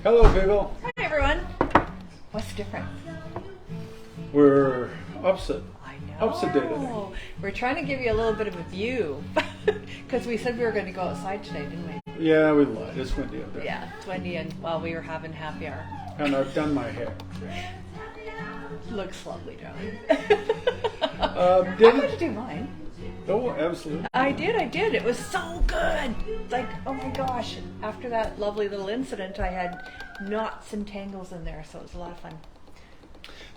Hello, people. Hi, everyone. What's different? We're opposite. I know. Opposite day today. We're trying to give you a little bit of a view because we said we were going to go outside today, didn't we? Yeah, we lied. It's windy out there. Yeah, it's windy, and while we were having happy hour. And I've done my hair. Looks lovely, darling. Did I'm going to do mine. Oh, absolutely. I did. It was so good. Like, oh my gosh. After that lovely little incident, I had knots and tangles in there, so it was a lot of fun.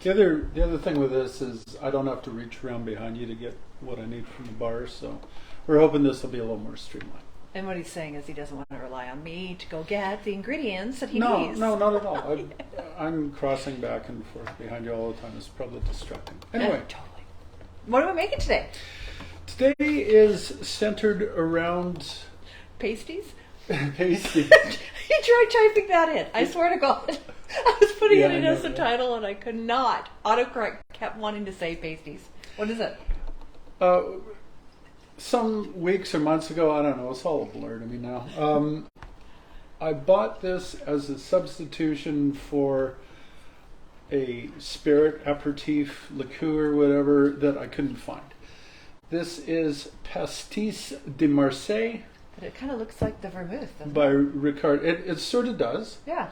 The other thing with this is I don't have to reach around behind you to get what I need from the bar, so we're hoping this will be a little more streamlined. And what he's saying is he doesn't want to rely on me to go get the ingredients that he needs. No, not at all. I'm crossing back and forth behind you all the time. It's probably distracting. Anyway. Totally. What are we making today? Today is centered around Pasties? pasty. You tried typing that in. I swear to God. I was putting it in as the title and I could not. Autocorrect kept wanting to say pasties. What is it? Some weeks or months ago, I don't know, it's all a blur to me now. I bought this as a substitution for a spirit, aperitif, liqueur, whatever, that I couldn't find. This is Pastis de Marseille. But it kind of looks like the vermouth, doesn't By it? Ricard. It sort of does. Yeah.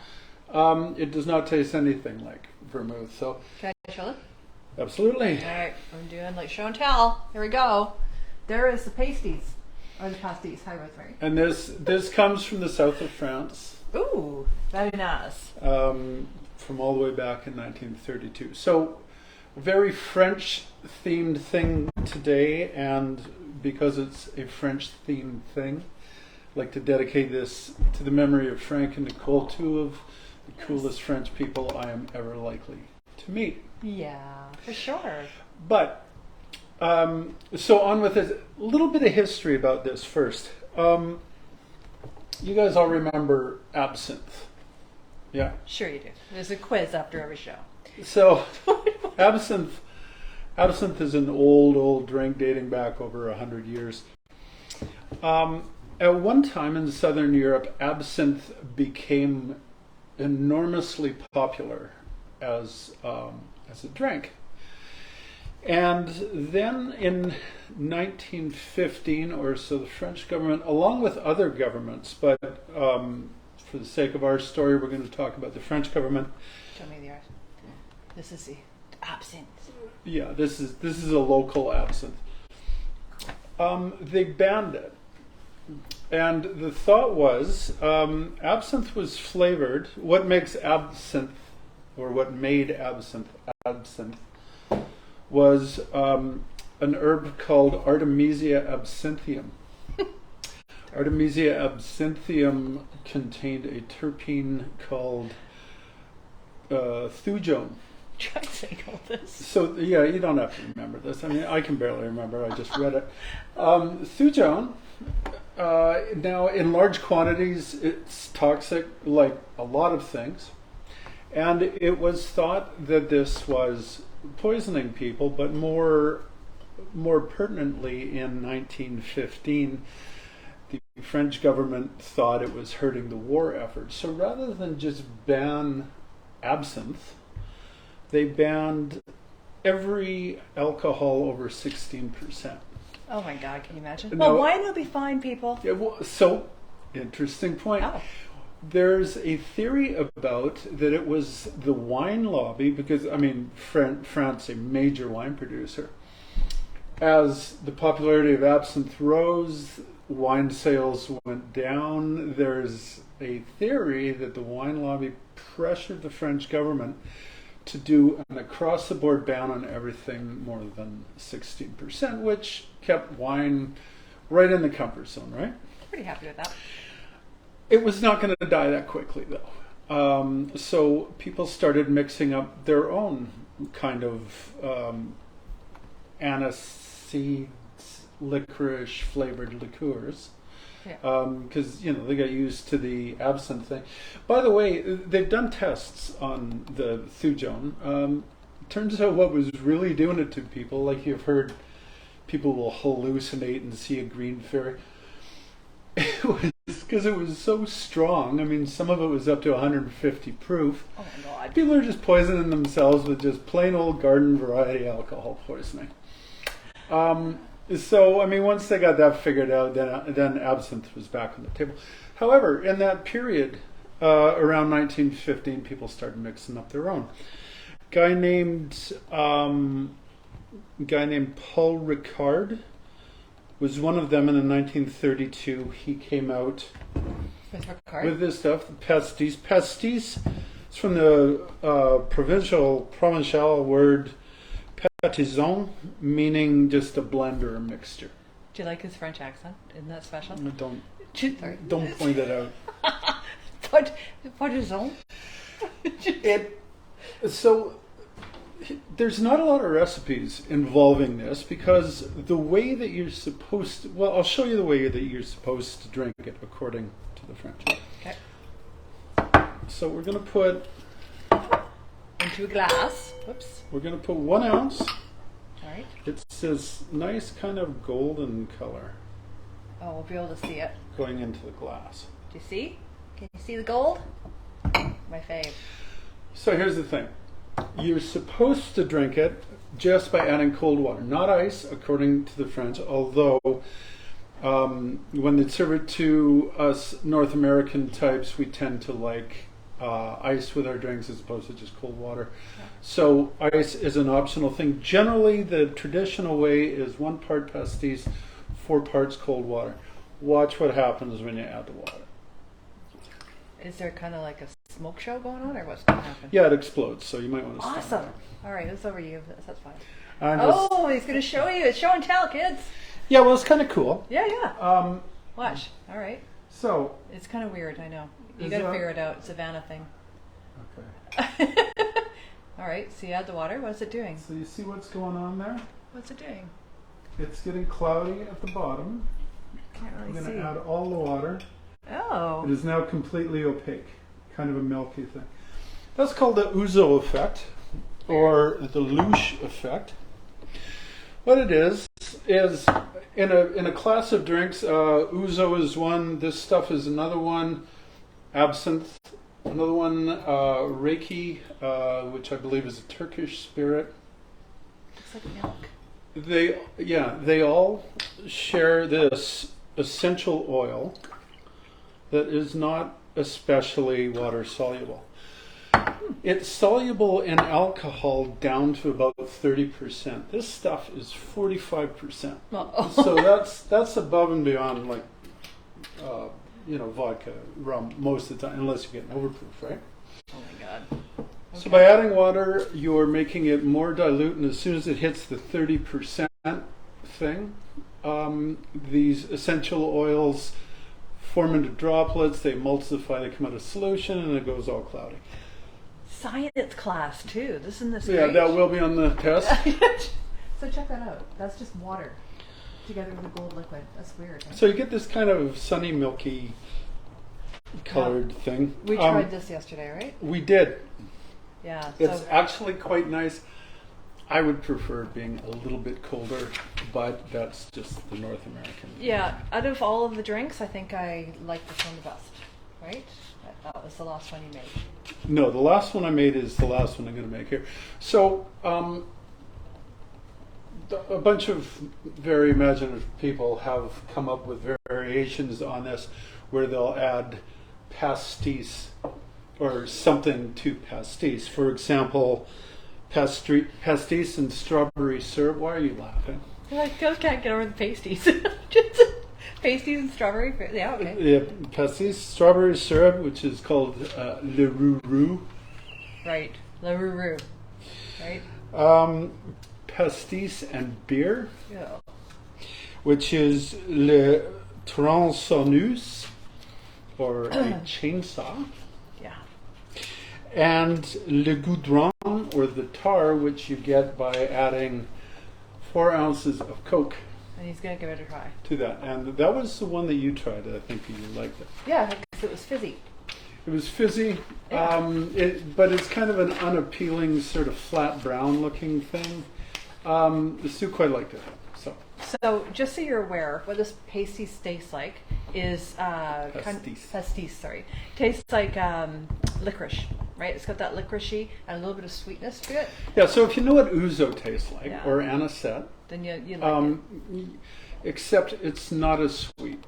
It does not taste anything like vermouth, so Can I show it? absolutely. All right, I'm doing like show and tell. Here we go. There is the pasties. Or the pasties. Hi, Rosemary. And this comes from the south of France. Ooh, very nice. From all the way back in 1932. So, a very French-themed thing today, and because it's a French-themed thing, I'd like to dedicate this to the memory of Frank and Nicole, two of the coolest French people I am ever likely to meet. Yeah, for sure. But, so on with it. A little bit of history about this first. You guys all remember absinthe. Yeah. Sure you do. There's a quiz after every show. So, absinthe is an old drink dating back over 100 years. At one time in Southern Europe, absinthe became enormously popular as a drink. And then in 1915 or so, the French government, along with other governments, but for the sake of our story, we're going to talk about the French government. Show me the art. This is the absinthe. Yeah, this is a local absinthe. They banned it, and the thought was absinthe was flavored. What makes absinthe, or what made absinthe was an herb called Artemisia absinthium. Artemisia absinthium contained a terpene called thujone. Try saying all this. So, yeah, you don't have to remember this. I mean, I can barely remember. I just read it. Thujone, now in large quantities, it's toxic like a lot of things. And it was thought that this was poisoning people, but more pertinently in 1915, the French government thought it was hurting the war effort. So rather than just ban absinthe, they banned every alcohol over 16%. Oh my God, can you imagine? No. Well, wine will be fine, people. Yeah, well, so, interesting point. Oh. There's a theory about that it was the wine lobby, because, I mean, France, a major wine producer. As the popularity of absinthe rose, wine sales went down. There's a theory that the wine lobby pressured the French government to do an across-the-board ban on everything more than 16%, which kept wine right in the comfort zone, right? Pretty happy with that. It was not going to die that quickly, though. So people started mixing up their own kind of aniseed, licorice flavored liqueurs. Because they got used to the absinthe thing. By the way, they've done tests on the thujone. Turns out what was really doing it to people, like you've heard, people will hallucinate and see a green fairy. It was because it was so strong. I mean, some of it was up to 150 proof. Oh my God. People are just poisoning themselves with just plain old garden variety alcohol poisoning. So, I mean, once they got that figured out, then absinthe was back on the table. However, in that period, around 1915, people started mixing up their own. Guy named Paul Ricard was one of them, and in 1932 he came out with this stuff, the pastis. Pastis is from the Provençal word pâtisson, meaning just a blend or a mixture. Do you like his French accent? Isn't that special? Don't point it out. Pâtisson? So there's not a lot of recipes involving this because the way that you're supposed to, well, I'll show you the way that you're supposed to drink it according to the French. Okay. So we're going to put into a glass. Whoops. We're going to put 1 ounce. All right. It's this nice kind of golden color. Oh, we'll be able to see it. Going into the glass. Do you see? Can you see the gold? My fave. So here's the thing. You're supposed to drink it just by adding cold water, not ice, according to the French, although when they serve it to us North American types, we tend to like ice with our drinks as opposed to just cold water. Yeah. So ice is an optional thing. Generally, the traditional way is 1 part pastis, 4 parts cold water. Watch what happens when you add the water. Is there kind of like a smoke show going on, or what's going to happen? Yeah, it explodes, so you might want to stop. Awesome. All right, it's over you. That's fine. Oh, he's going to show you. It's show and tell, kids. Yeah, well, it's kind of cool. Yeah. Watch. All right. So. It's kind of weird, I know. You got to figure it out. Savannah thing. Okay. All right, so you add the water. What's it doing? So you see what's going on there? What's it doing? It's getting cloudy at the bottom. Can't really see. I'm going to add all the water. Oh. It is now completely opaque, kind of a milky thing. That's called the ouzo effect, or the louche effect. What it is in a class of drinks, ouzo is one, this stuff is another one, absinthe, another one, reiki, which I believe is a Turkish spirit. Looks like milk. They all share this essential oil that is not especially water soluble. It's soluble in alcohol down to about 30%. This stuff is 45%. Oh. So that's above and beyond like vodka, rum most of the time, unless you're getting overproof, right? Oh my God. Okay. So by adding water, you're making it more dilute, and as soon as it hits the 30% thing, these essential oils form into droplets, they emulsify, they come out of solution, and it goes all cloudy. Science class too. Isn't this great? Yeah, that will be on the test. So check that out. That's just water together with a gold liquid. That's weird. Right? So you get this kind of sunny, milky colored thing. We tried this yesterday, right? We did. Yeah. It's actually quite nice. I would prefer it being a little bit colder, but that's just the North American. Yeah, out of all of the drinks, I think I like this one the best, right? That was the last one you made. No, the last one I made is the last one I'm going to make here. So, a bunch of very imaginative people have come up with variations on this where they'll add pastis or something to pastis. For example, pastis and strawberry syrup. Why are you laughing? I just can't get over the pasties. Pasties and strawberry. Yeah, okay. Yeah, pastis, strawberry syrup, which is called le roux. Right, le roux. Right. Pastis and beer. Yeah. Which is le tronçonneuse, or a chainsaw. Yeah. And le Groudron, or the tar, which you get by adding 4 ounces of Coke. And he's going to give it a try. To that. And that was the one that you tried. I think you liked it. Yeah, because it was fizzy. It was fizzy, Yeah. but it's kind of an unappealing, sort of flat brown looking thing. Sue quite liked it. So just so you're aware, what this pasty tastes like, is Pastis. pastis. Sorry, tastes like licorice, right? It's got that licoricey and a little bit of sweetness to it. Yeah, so if you know what ouzo tastes like, Yeah. or anisette, Then you like it. except it's not as sweet.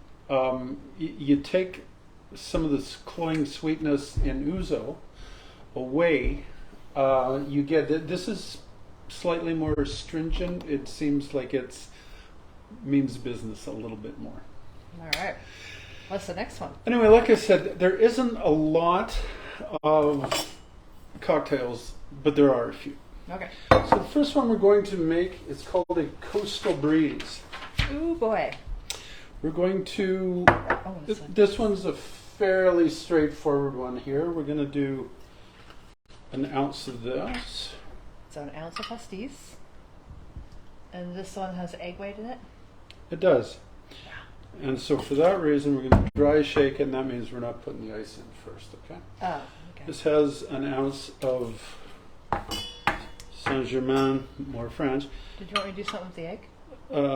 You take some of this cloying sweetness in ouzo away. You get this is slightly more astringent. It seems like it's means business a little bit more. All right. What's the next one? Anyway, like I said, there isn't a lot of cocktails, but there are a few. Okay. So the first one we're going to make is called a Coastal Breeze. Ooh boy. We're going to, Oh, this one's a fairly straightforward one here. We're going to do an ounce of this. So an ounce of pastis. And this one has egg white in it? It does. And so for that reason, we're going to dry shake it, and that means we're not putting the ice in first, okay? Oh, okay. This has an ounce of Germain, more French. Did you want me to do something with the egg?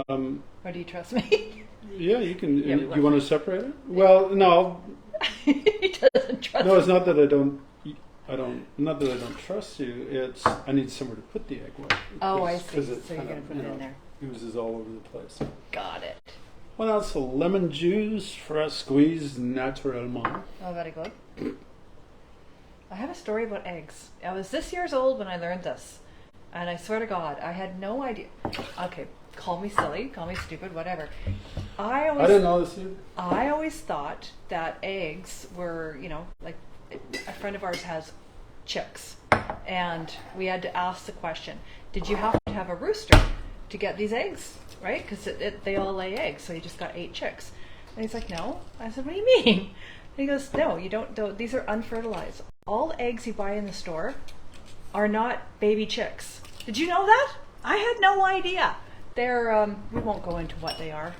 Um, Or do you trust me? yeah, you can. Yeah, you want to separate it? Well, no. He doesn't trust No, me. it's not that I don't. Not that I don't trust you. It's I need somewhere to put the egg white. Oh, I Because see. it So you're kind going of, to put it in there. oozes all over the place. Got it. 1 ounce of lemon juice, fresh squeezed naturellement. Oh, very good. I have a story about eggs. I was this years old when I learned this. And I swear to God, I had no idea. Okay, call me silly, call me stupid, whatever. I I didn't know this either. I always thought that eggs were, like a friend of ours has chicks. And we had to ask the question, did you have to have a rooster to get these eggs? Right? Because they all lay eggs, so you just got 8 chicks. And he's like, no. I said, what do you mean? And he goes, no, you don't. These are unfertilized. All eggs you buy in the store are not baby chicks. Did you know that? I had no idea. They're, we won't go into what they are.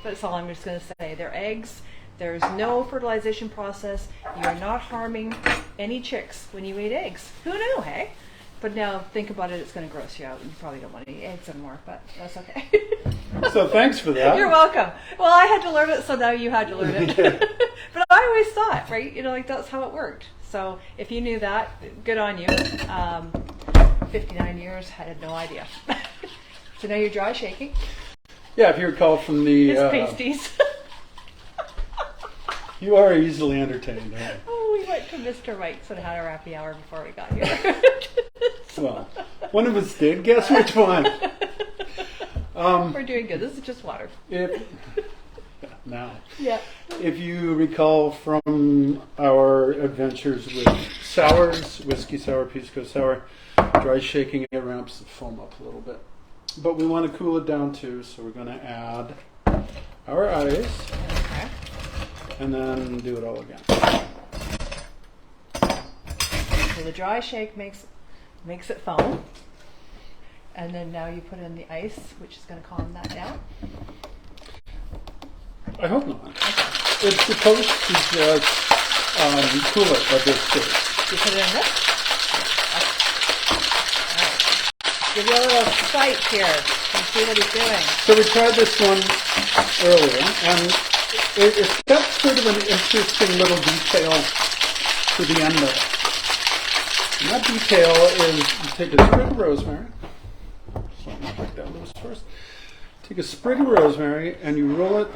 That's all I'm just going to say. They're eggs. There's no fertilization process. You're not harming any chicks when you eat eggs. Who knew, hey? But now think about it, it's going to gross you out, and you probably don't want to eat eggs anymore, but that's okay. So thanks for that. You're welcome. Well, I had to learn it, so now you had to learn it. Yeah. But I always thought, right, like that's how it worked. So if you knew that, good on you. 59 years, I had no idea. So now you're dry shaking. Yeah, if you recall from the... It's pasties. You are easily entertained, aren't you? Oh, we went to Mr. Mike's and had our happy hour before we got here. Well, one of us did. Guess which one? We're doing good. This is just water. Now, Yeah. if you recall from our adventures with sours, whiskey sour, pisco sour, dry shaking, it ramps the foam up a little bit. But we want to cool it down too, so we're going to add our ice Okay. and then do it all again. So the dry shake makes it foam. And then now you put in the ice, which is going to calm that down. I hope not. Okay. It's supposed to just cool it at this stage. You put it in this. Give you a little sight here. You can see what he's doing. So we tried this one earlier, and it's got sort of an interesting little detail to the end of it. And that detail is you take a sprig of rosemary. So I'm going to take that loose first. Take a sprig of rosemary and you roll it.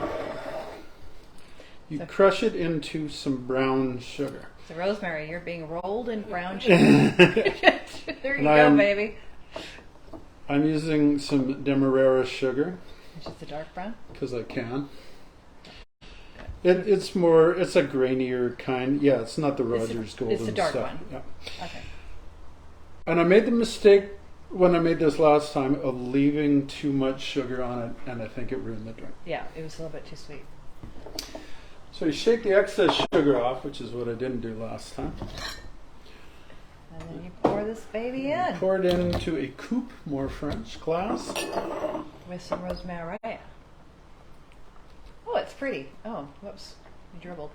You crush it into some brown sugar. So rosemary, you're being rolled in brown sugar. There you go, baby. I'm using some Demerara sugar. Which is the dark brown? Because I can. It's a grainier kind. Yeah, it's not the Rogers Golden it's the dark stuff. one. Yeah. Okay. And I made the mistake when I made this last time of leaving too much sugar on it, and I think it ruined the drink. Yeah, it was a little bit too sweet. So you shake the excess sugar off, which is what I didn't do last time. And then you pour this baby in. Pour it into a Coupe, more French, glass. With some rosemary. Oh, it's pretty. Oh, whoops. You dribbled.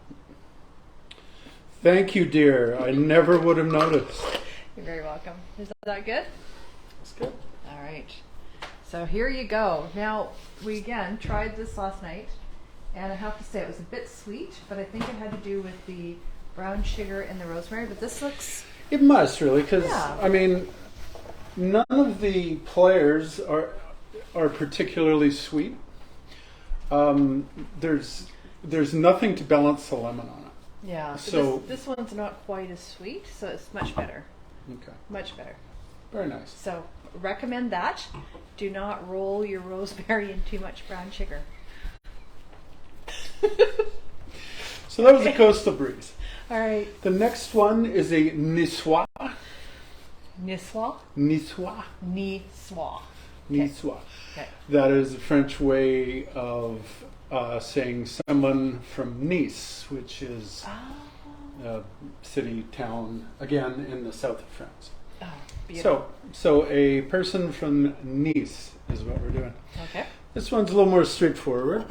Thank you, dear. I never would have noticed. You're very welcome. Is that good? It's good. All right. So here you go. Now, we again tried this last night, And I have to say it was a bit sweet, but I think it had to do with the brown sugar and the rosemary. But this looks... It must really, because Yeah. I mean, none of the players are particularly sweet. There's nothing to balance the lemon on it. Yeah, So- this one's not quite as sweet, so it's much better. Okay, Much better. very nice. So recommend that. Do not roll your rosemary in too much brown sugar. So that was a coastal breeze. All right. The next one is a Nicoise. Niçoise? Nicoise. Niçoise. Nicoise. Okay. That is a French way of saying someone from Nice, which is a city, town, again, in the south of France. Oh, beautiful. So a person from Nice is what we're doing. Okay. This one's a little more straightforward.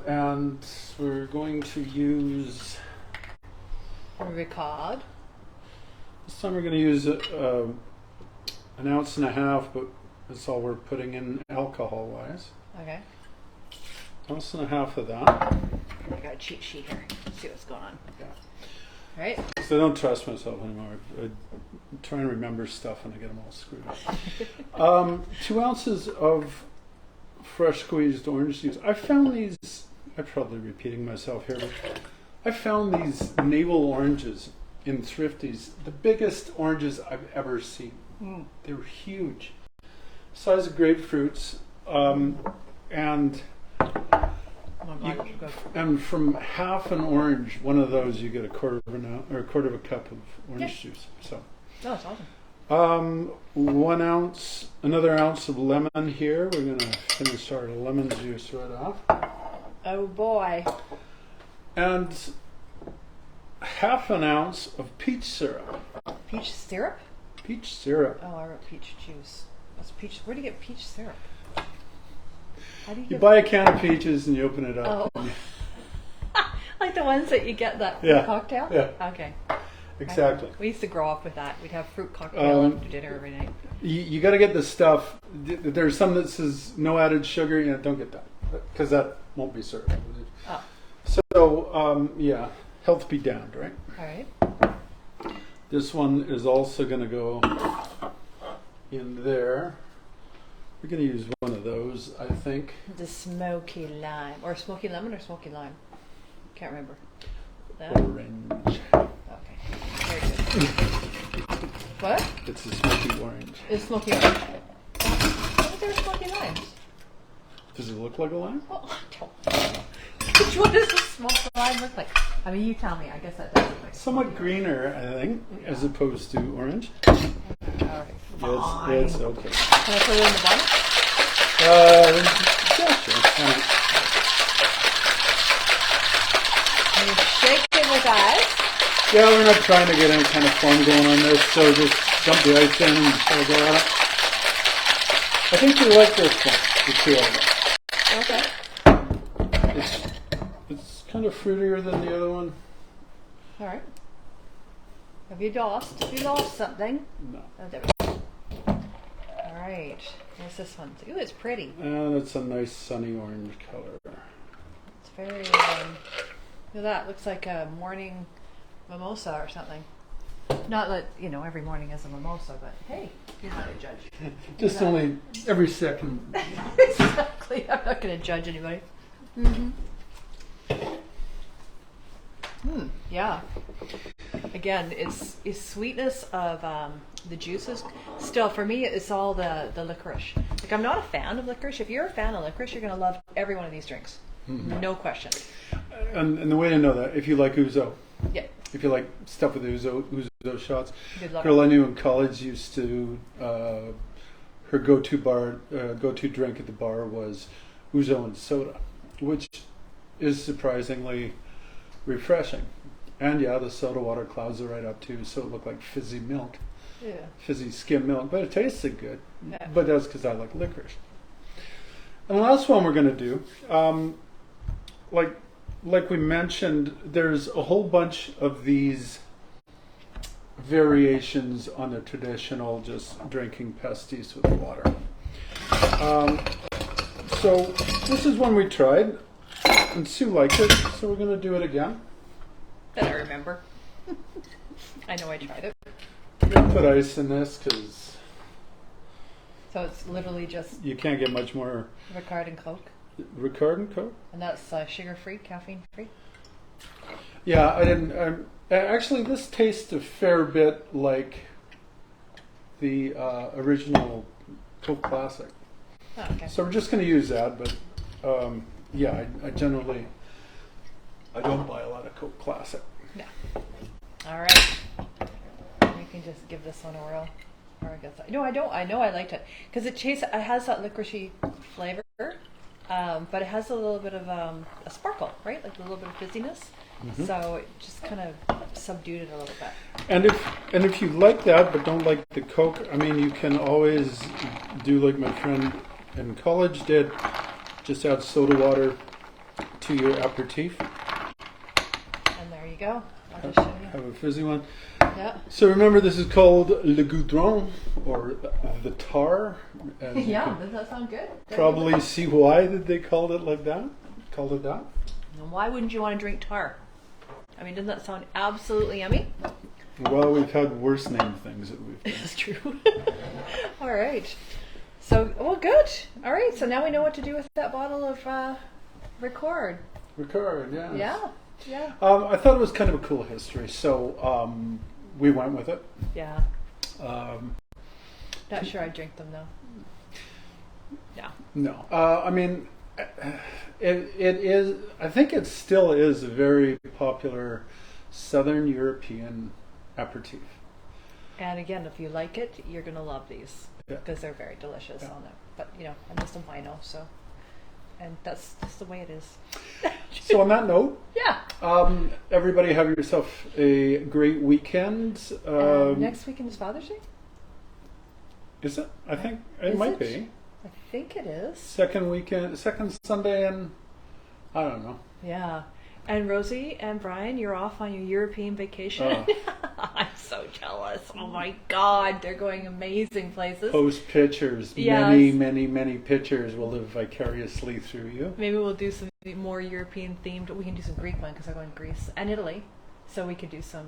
And we're going to use, Ricard. this time we're going to use an ounce and a half, but that's all we're putting in alcohol-wise. Okay. Ounce and a half of that. I got a cheat sheet here. Let's see what's going on. Yeah. All right. So I don't trust myself anymore. I try and remember stuff and I get them all screwed up. 2 ounces of fresh squeezed orange juice. I found these, I'm probably repeating myself here, but I found these navel oranges in Thrifties, the biggest oranges I've ever seen. They were huge. Size of grapefruits. And Oh my God, go. and from half an orange, one of those, you get a quarter of a cup of orange juice. So, Oh, that's awesome. 1 ounce, another ounce of lemon here. We're gonna finish our lemon juice right off, Oh boy. and half an ounce of peach syrup. Peach syrup? Peach syrup. Oh, I wrote peach juice. What's peach? Where do you get peach syrup? How do you You get? buy a can of peaches and you open it up. Oh. Like the ones that you get that fruit Yeah. cocktail? Yeah. Okay. Exactly. We used to grow up with that. We'd have fruit cocktail after dinner every night. You got to get the stuff. There's some that says no added sugar. You know, don't get that because that won't be served. Oh. So yeah, health be damned, right? All right. This one is also going to go in there. We're going to use one of those, I think. The smoky lime. Or smoky lemon or smoky lime? Can't remember. That? Orange. Okay. Very good. What? It's a smoky orange. It's smoky orange. I thought they were smoky limes. Does it look like a lime? Well, I don't know. Which one does the smoky lime look like? I mean, you tell me. I guess that does look like Somewhat greener, I think, as opposed to orange. All right. Fine. It's okay. Can I put it in the bottom? Yeah, sure. And you shake it with ice. Yeah, we're not trying to get any kind of foam going on this, so just dump the ice in and try to go at it. I think we like this one, the two of them. Okay. It's kind of fruitier than the other one. All right. Have you lost something? No. Oh, there we go. All right. What's this one? Ooh, it's pretty. And it's a nice sunny orange color. It's very, look at that. Looks like a morning mimosa or something. Not that, every morning is a mimosa, but hey, you're not a judge. Just only every second. Exactly. I'm not going to judge anybody. Mm-hmm. Yeah. Again, it's sweetness of the juices. Still, for me, it's all the licorice. Like, I'm not a fan of licorice. If you're a fan of licorice, you're going to love every one of these drinks. Mm-hmm. No question. And the way to know that, if you like ouzo, Yeah. if you like stuff with ouzo shots, Good luck. girl I knew in college used to, her go-to drink at the bar was ouzo and soda, which is surprisingly refreshing. And yeah, the soda water clouds it right up too, so it looked like fizzy milk, Yeah. fizzy skim milk, but it tasted good. Yeah. But that's because I like licorice. And the last one we're going to do, like we mentioned, there's a whole bunch of these variations on the traditional just drinking pastis with water. So this is one we tried, and Sue liked it, so we're going to do it again. That I remember. I know I tried it. We're going to put ice in this because So it's literally just you can't get much more. Ricard and Coke. Ricard and Coke? And that's sugar-free, caffeine-free. Yeah, I didn't. Actually, this tastes a fair bit like the original Coke Classic. Oh, okay. So we're just going to use that, but yeah, I generally I don't buy a lot of Coke Classic. Yeah. All right. We can just give this one a whirl. Or I guess no, I don't. I know I liked it because it has that licoricey flavor, but it has a little bit of a sparkle, right? Like a little bit of fizziness. Mm-hmm. So it just kind of subdued it a little bit. And if you like that but don't like the Coke, I mean, you can always do like my friend in college did. Just add soda water to your aperitif. And there you go. I'll just show you. Have a fizzy one. Yeah. So remember, this is called le Groudron, or the tar. And you Yeah. can Does that sound good? probably see why that they called it like that. Called it that. And why wouldn't you want to drink tar? I mean, doesn't that sound absolutely yummy? Well, we've had worse named things that we've done. It's true. All right. So, well, good. All right. So now we know what to do with that bottle of Ricard. Ricard, yeah. Yeah. Yeah. I thought it was kind of a cool history, so we went with it. Yeah. Um, Not sure I'd drink them though. Yeah. no, I mean, it is. I think it still is a very popular Southern European aperitif. And again, if you like it, you're gonna love these Yeah. because they're very delicious Yeah. on them. But you know, I'm just a wino, so, and that's just the way it is. So on that note, Yeah. everybody have yourself a great weekend. Next weekend is Father's Day. Is it? I think it Is might it? be. I think it is. Second Sunday in, I don't know. Yeah. And Rosie and Brian, you're off on your European vacation. Oh. I'm so jealous. Oh my God, they're going amazing places. Post pictures, Yes. many pictures will live vicariously through you. Maybe we'll do some more European themed. We can do some Greek one because they're going to Greece and Italy, so we could do some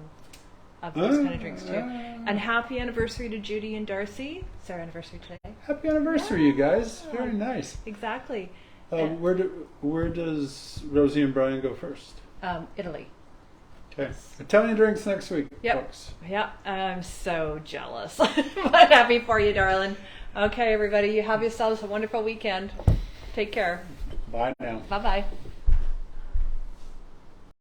of those kind of drinks too. And happy anniversary to Judy and Darcy. It's our anniversary today. Happy anniversary, you guys! Very nice. Exactly. Where does Rosie and Brian go first? Italy. Okay, Italian drinks next week, Yep. folks. Yeah, I'm so jealous. But happy for you, darling. Okay, everybody, you have yourselves a wonderful weekend. Take care. Bye now. Bye-bye.